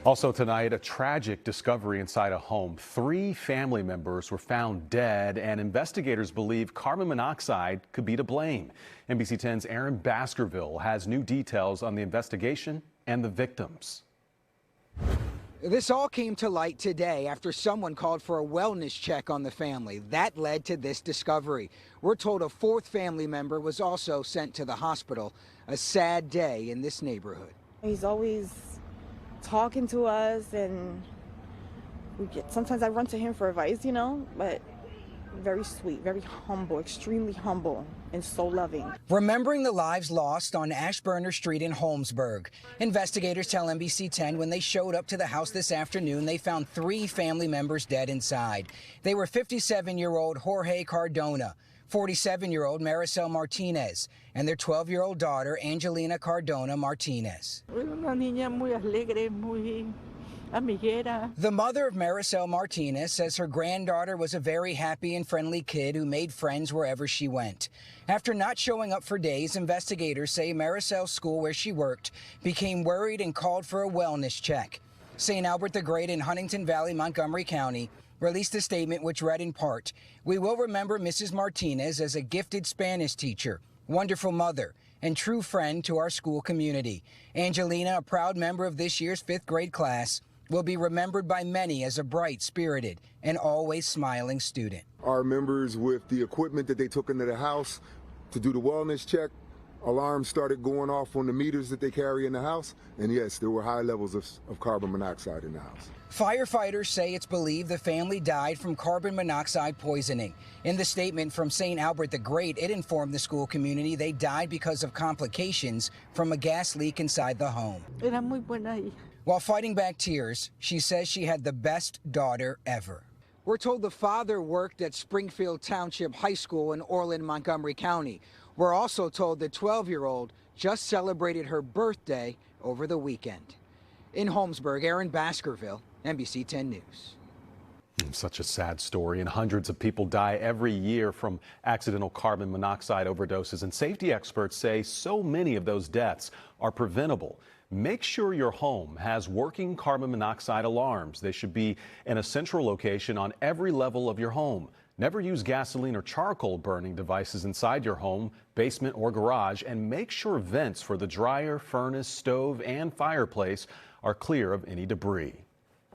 Also tonight, a tragic discovery inside a home. 3 family members were found dead, and investigators believe carbon monoxide could be to blame. NBC 10's Aaron Baskerville has new details on the investigation and the victims. This all came to light today after someone called for a wellness check on the family. That led to this discovery. We're told a 4th family member was also sent to the hospital. A sad day in this neighborhood. He's always talking to us, and sometimes I run to him for advice, but very sweet, very humble, extremely humble, and so loving. Remembering the lives lost on Ashburner Street in Holmesburg. Investigators tell NBC 10 when they showed up to the house this afternoon, they found 3 family members dead inside. They were 57-year-old Jorge Cardona, 47-year-old Maricel Martinez, and their 12-year-old daughter, Angelina Cardona Martinez. The mother of Maricel Martinez says her granddaughter was a very happy and friendly kid who made friends wherever she went. After not showing up for days, investigators say Maricel's school where she worked became worried and called for a wellness check. St. Albert the Great in Huntington Valley, Montgomery County, released a statement which read in part, "We will remember Mrs. Martinez as a gifted Spanish teacher, wonderful mother, and true friend to our school community. Angelina, a proud member of this year's 5th grade class, will be remembered by many as a bright, spirited, and always smiling student." Our members, with the equipment that they took into the house to do the wellness check, alarms started going off on the meters that they carry in the house, and yes, there were high levels of carbon monoxide in the house. Firefighters say it's believed the family died from carbon monoxide poisoning. In the statement from St. Albert the Great, it informed the school community they died because of complications from a gas leak inside the home. While fighting back tears, she says she had the best daughter ever. We're told the father worked at Springfield Township High School in Orland, Montgomery County. We're also told the 12-year-old just celebrated her birthday over the weekend. In Holmesburg, Aaron Baskerville, NBC 10 News. Such a sad story, and hundreds of people die every year from accidental carbon monoxide overdoses, and safety experts say so many of those deaths are preventable. Make sure your home has working carbon monoxide alarms. They should be in a central location on every level of your home. Never use gasoline or charcoal burning devices inside your home, basement, or garage, and make sure vents for the dryer, furnace, stove, and fireplace are clear of any debris.